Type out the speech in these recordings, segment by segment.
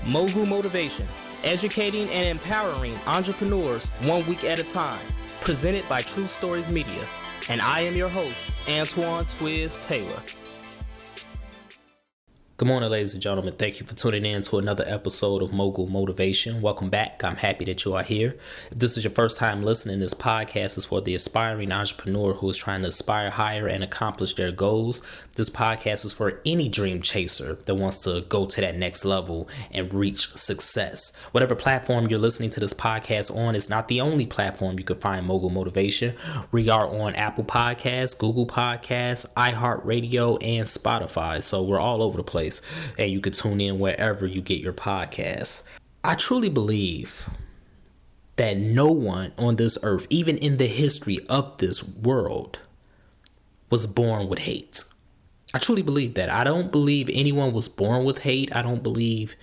Mogul Motivation, educating and empowering entrepreneurs 1 week at a time. Presented by True Stories Media. And I am your host, Antoine Twiz Taylor. Good morning, ladies and gentlemen. Thank you for tuning in to another episode of Mogul Motivation. Welcome back. I'm happy that you are here. If this is your first time listening, this podcast is for the aspiring entrepreneur who is trying to aspire higher and accomplish their goals. This podcast is for any dream chaser that wants to go to that next level and reach success. Whatever platform you're listening to this podcast on is not the only platform you can find Mogul Motivation. We are on Apple Podcasts, Google Podcasts, iHeartRadio, and Spotify. So we're all over the place. And you can tune in wherever you get your podcasts. I truly believe that no one on this earth, even in the history of this world, was born with hate. I truly believe that. I don't believe anyone was born with hate. I don't believe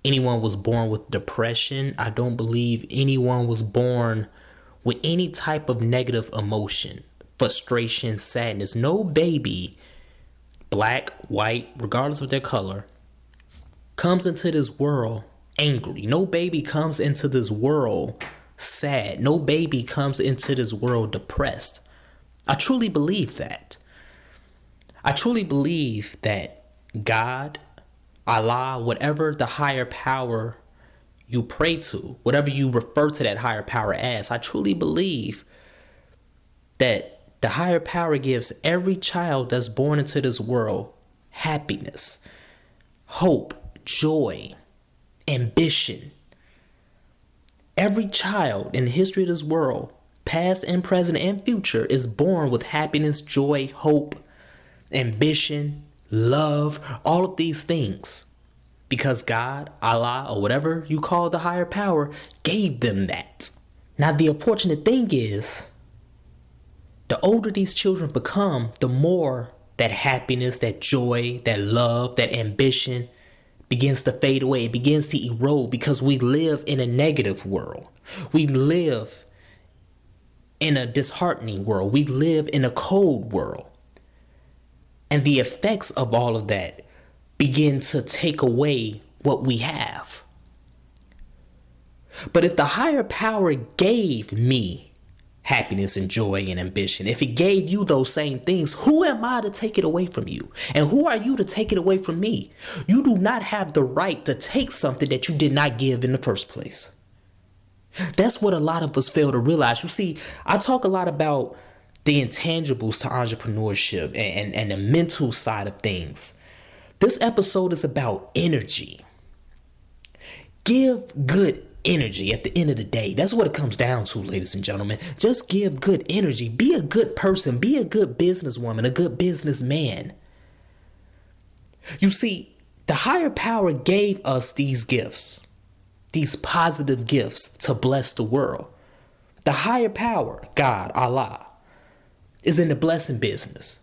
anyone was born with depression. I don't believe anyone was born with any type of negative emotion, frustration, sadness. No baby, black, white, regardless of their color, comes into this world angry. No baby comes into this world sad. No baby comes into this world depressed. I truly believe that. I truly believe that God, Allah, whatever the higher power you pray to, whatever you refer to that higher power as, I truly believe that the higher power gives every child that's born into this world happiness, hope, joy, ambition. Every child in the history of this world, past and present and future, is born with happiness, joy, hope, ambition, love, all of these things. Because God, Allah, or whatever you call the higher power, gave them that. Now, the unfortunate thing is, the older these children become, the more that happiness, that joy, that love, that ambition begins to fade away. It begins to erode because we live in a negative world. We live in a disheartening world. We live in a cold world. And the effects of all of that begin to take away what we have. But if the higher power gave me happiness and joy and ambition, if it gave you those same things, who am I to take it away from you? And who are you to take it away from me? You do not have the right to take something that you did not give in the first place. That's what a lot of us fail to realize. You see, I talk a lot about the intangibles to entrepreneurship and the mental side of things. This episode is about energy. Give good energy at the end of the day. That's what it comes down to, ladies and gentlemen. Just give good energy. Be a good person. Be a good businesswoman, a good businessman. You see, the higher power gave us these gifts, these positive gifts to bless the world. The higher power, God, Allah, is in the blessing business.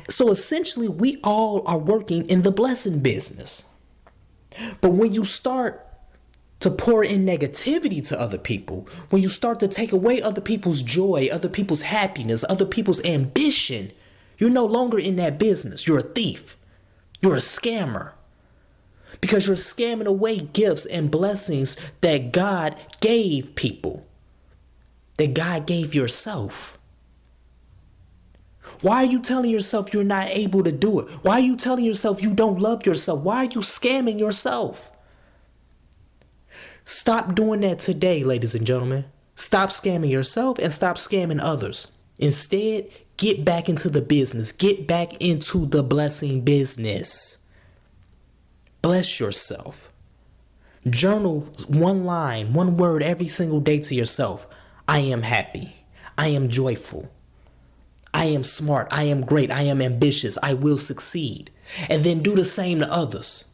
So essentially, we all are working in the blessing business. But when you start to pour in negativity to other people, when you start to take away other people's joy, other people's happiness, other people's ambition, you're no longer in that business. You're a thief. You're a scammer. Because you're scamming away gifts and blessings that God gave people, that God gave yourself. Why are you telling yourself you're not able to do it? Why are you telling yourself you don't love yourself? Why are you scamming yourself? Stop doing that today, ladies and gentlemen. Stop scamming yourself and stop scamming others. Instead, get back into the business. Get back into the blessing business. Bless yourself. Journal one line, one word every single day to yourself. I am happy. I am joyful. I am smart. I am great. I am ambitious. I will succeed. And then do the same to others.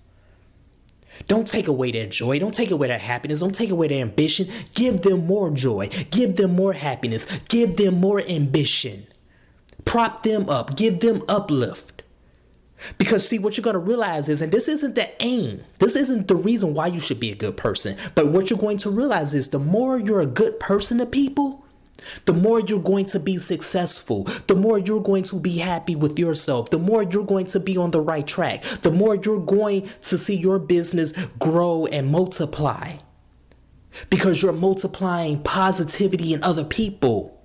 Don't take away their joy. Don't take away their happiness. Don't take away their ambition. Give them more joy. Give them more happiness. Give them more ambition. Prop them up. Give them uplift. Because see, what you're going to realize is, and this isn't the aim. This isn't the reason why you should be a good person. But what you're going to realize is the more you're a good person to people, The more you're going to be successful, the more you're going to be happy with yourself, the more you're going to be on the right track, the more you're going to see your business grow and multiply. Because you're multiplying positivity in other people.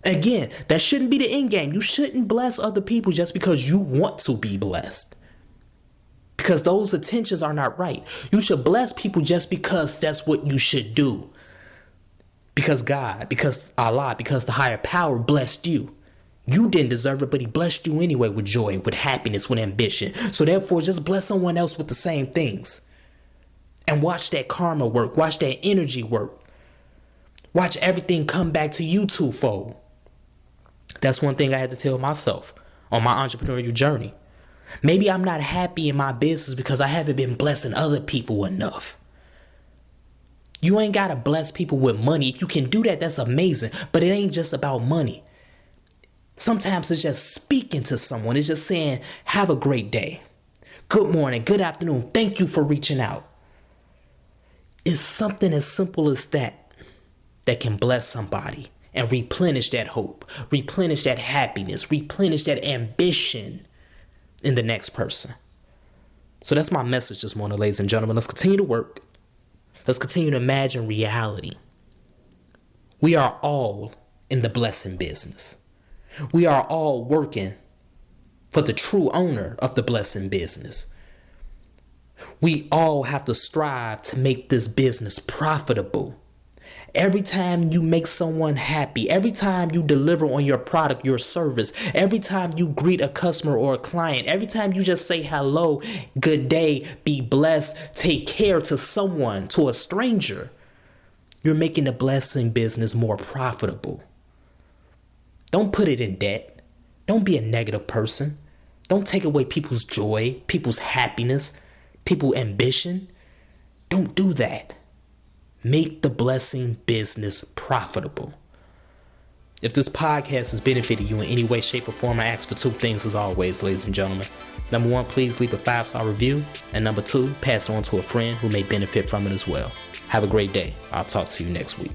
Again, that shouldn't be the end game. You shouldn't bless other people just because you want to be blessed. Because those intentions are not right. You should bless people just because that's what you should do. Because God, because Allah, because the higher power blessed you. You didn't deserve it, but he blessed you anyway with joy, with happiness, with ambition. So therefore, just bless someone else with the same things. And watch that karma work. Watch that energy work. Watch everything come back to you twofold. That's one thing I had to tell myself on my entrepreneurial journey. Maybe I'm not happy in my business because I haven't been blessing other people enough. You ain't got to bless people with money. If you can do that, that's amazing. But it ain't just about money. Sometimes it's just speaking to someone. It's just saying, have a great day. Good morning. Good afternoon. Thank you for reaching out. It's something as simple as that can bless somebody and replenish that hope, replenish that happiness, replenish that ambition in the next person. So that's my message this morning, ladies and gentlemen. Let's continue to work. Let's continue to imagine reality. We are all in the blessing business. We are all working for the true owner of the blessing business. We all have to strive to make this business profitable. Every time you make someone happy, every time you deliver on your product, your service, every time you greet a customer or a client, every time you just say hello, good day, be blessed, take care to someone, to a stranger, you're making the blessing business more profitable. Don't put it in debt. Don't be a negative person. Don't take away people's joy, people's happiness, people's ambition. Don't do that. Make the blessing business profitable. If this podcast has benefited you in any way, shape, or form, I ask for two things as always, ladies and gentlemen. Number one, please leave a 5-star review. And number two, pass it on to a friend who may benefit from it as well. Have a great day. I'll talk to you next week.